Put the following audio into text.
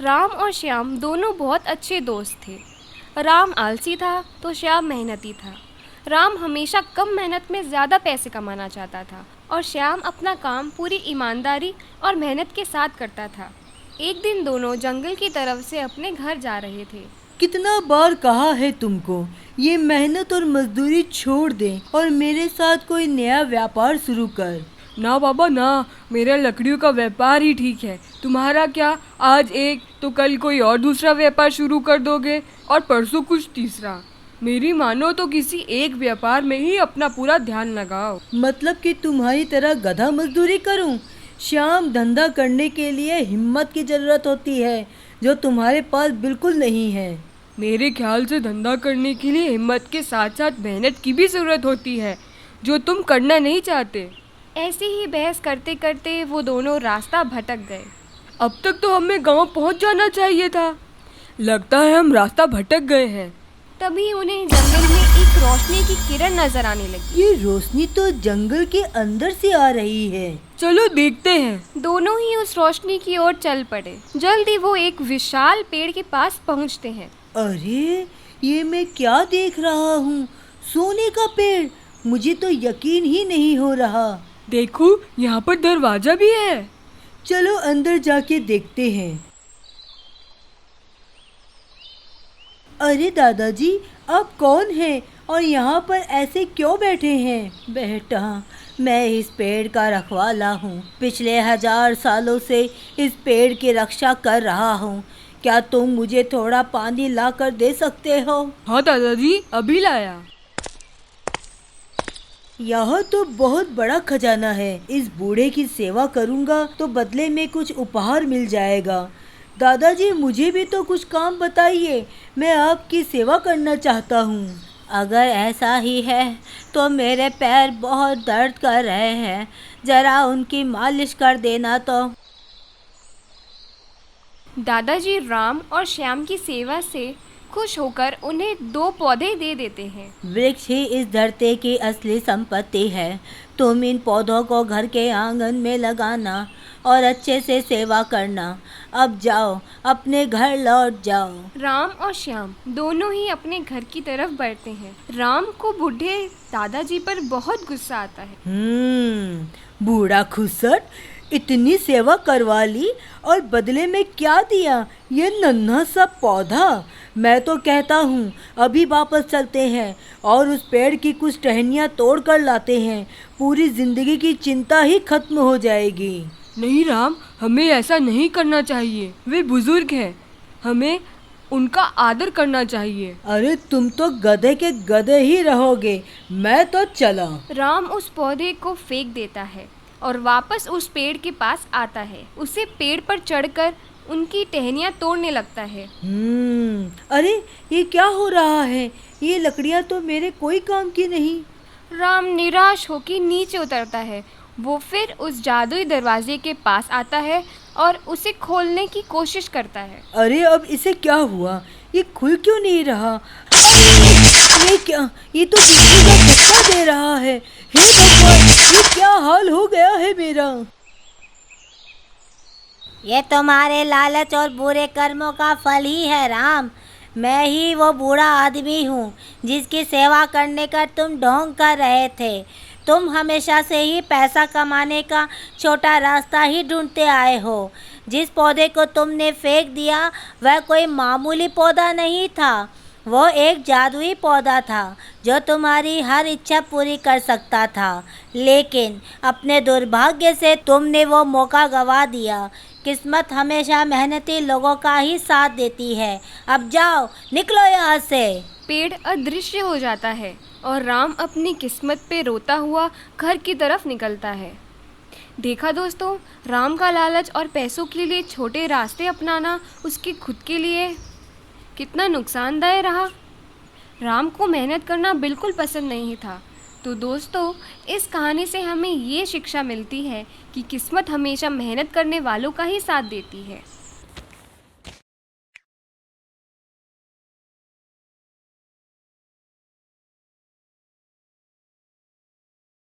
राम और श्याम दोनों बहुत अच्छे दोस्त थे। राम आलसी था तो श्याम मेहनती था। राम हमेशा कम मेहनत में ज़्यादा पैसे कमाना चाहता था और श्याम अपना काम पूरी ईमानदारी और मेहनत के साथ करता था। एक दिन दोनों जंगल की तरफ से अपने घर जा रहे थे। कितना बार कहा है तुमको, ये मेहनत और मजदूरी छोड़ दे और मेरे साथ कोई नया व्यापार शुरू कर। ना बाबा ना, मेरा लकड़ियों का व्यापार ही ठीक है। तुम्हारा क्या, आज एक तो कल कोई और दूसरा व्यापार शुरू कर दोगे और परसों कुछ तीसरा। मेरी मानो तो किसी एक व्यापार में ही अपना पूरा ध्यान लगाओ। मतलब कि तुम्हारी तरह गधा मजदूरी करूं? श्याम, धंधा करने के लिए हिम्मत की जरूरत होती है जो तुम्हारे पास बिल्कुल नहीं है। मेरे ख्याल से धंधा करने के लिए हिम्मत के साथ साथ मेहनत की भी ज़रूरत होती है, जो तुम करना नहीं चाहते। ऐसे ही बहस करते करते वो दोनों रास्ता भटक गए। अब तक तो हमें गांव पहुंच जाना चाहिए था। लगता है हम रास्ता भटक गए हैं। तभी उन्हें जंगल में एक रोशनी की किरण नजर आने लगी। ये रोशनी तो जंगल के अंदर से आ रही है। चलो देखते हैं। दोनों ही उस रोशनी की ओर चल पड़े। जल्दी वो एक विशाल पेड़ के पास पहुंचते हैं। अरे, ये मैं क्या देख रहा हूँ? सोने का पेड़! मुझे तो यकीन ही नहीं हो रहा। देखो, यहाँ पर दरवाजा भी है। चलो अंदर जाके देखते हैं। अरे दादाजी, आप कौन हैं और यहाँ पर ऐसे क्यों बैठे हैं? बेटा, मैं इस पेड़ का रखवाला हूँ। पिछले 1000 सालों से इस पेड़ की रक्षा कर रहा हूँ। क्या तुम मुझे थोड़ा पानी ला कर दे सकते हो? हाँ दादाजी, अभी लाया। यह तो बहुत बड़ा खजाना है। इस बूढ़े की सेवा करूँगा तो बदले में कुछ उपहार मिल जाएगा। दादाजी, मुझे भी तो कुछ काम बताइए, मैं आपकी सेवा करना चाहता हूँ। अगर ऐसा ही है तो मेरे पैर बहुत दर्द कर रहे हैं, जरा उनकी मालिश कर देना तो। दादाजी राम और श्याम की सेवा से खुश होकर उन्हें 2 पौधे दे देते हैं। वृक्ष ही इस धरती की असली संपत्ति है। तुम इन पौधों को घर के आंगन में लगाना और अच्छे से सेवा करना। अब जाओ, अपने घर लौट जाओ। राम और श्याम दोनों ही अपने घर की तरफ बढ़ते हैं। राम को बूढ़े दादाजी पर बहुत गुस्सा आता है। बूढ़ा खुसट, इतनी सेवा करवा ली और बदले में क्या दिया? ये नन्हा सा पौधा। मैं तो कहता हूँ अभी वापस चलते हैं और उस पेड़ की कुछ टहनियाँ तोड़ कर लाते हैं। पूरी जिंदगी की चिंता ही खत्म हो जाएगी। नहीं राम, हमें ऐसा नहीं करना चाहिए। वे बुजुर्ग हैं, हमें उनका आदर करना चाहिए। अरे, तुम तो गधे के गधे ही रहोगे। मैं तो चला। राम उस पौधे को फेंक देता है और वापस उस पेड़ के पास आता है। उसे पेड़ पर चढ़कर उनकी टहनियाँ तोड़ने लगता है। अरे, ये क्या हो रहा है? ये लकड़ियाँ तो मेरे कोई काम की नहीं। राम निराश होकर नीचे उतरता है। वो फिर उस जादुई दरवाजे के पास आता है और उसे खोलने की कोशिश करता है। अरे, अब इसे क्या हुआ? ये खुल क्यों नहीं रहा? ये क्या? ये तो बिजली का झटका दे रहा है। हे भगवान, ये क्या हाल हो गया है मेरा? ये तुम्हारे लालच और बुरे कर्मों का फल ही है राम। मैं ही वो बूढ़ा आदमी हूँ जिसकी सेवा करने का तुम ढोंग कर रहे थे। तुम हमेशा से ही पैसा कमाने का छोटा रास्ता ही ढूंढते आए हो। जिस पौधे को तुमने फेंक दिया वह कोई मामूली पौधा नहीं था, वो एक जादुई पौधा था जो तुम्हारी हर इच्छा पूरी कर सकता था। लेकिन अपने दुर्भाग्य से तुमने वो मौका गंवा दिया। किस्मत हमेशा मेहनती लोगों का ही साथ देती है। अब जाओ, निकलो यहाँ से। पेड़ अदृश्य हो जाता है और राम अपनी किस्मत पे रोता हुआ घर की तरफ निकलता है। देखा दोस्तों, राम का लालच और पैसों के लिए छोटे रास्ते अपनाना उसके खुद के लिए कितना नुकसानदायक रहा। राम को मेहनत करना बिल्कुल पसंद नहीं था। तो दोस्तों, इस कहानी से हमें ये शिक्षा मिलती है कि किस्मत हमेशा मेहनत करने वालों का ही साथ देती है।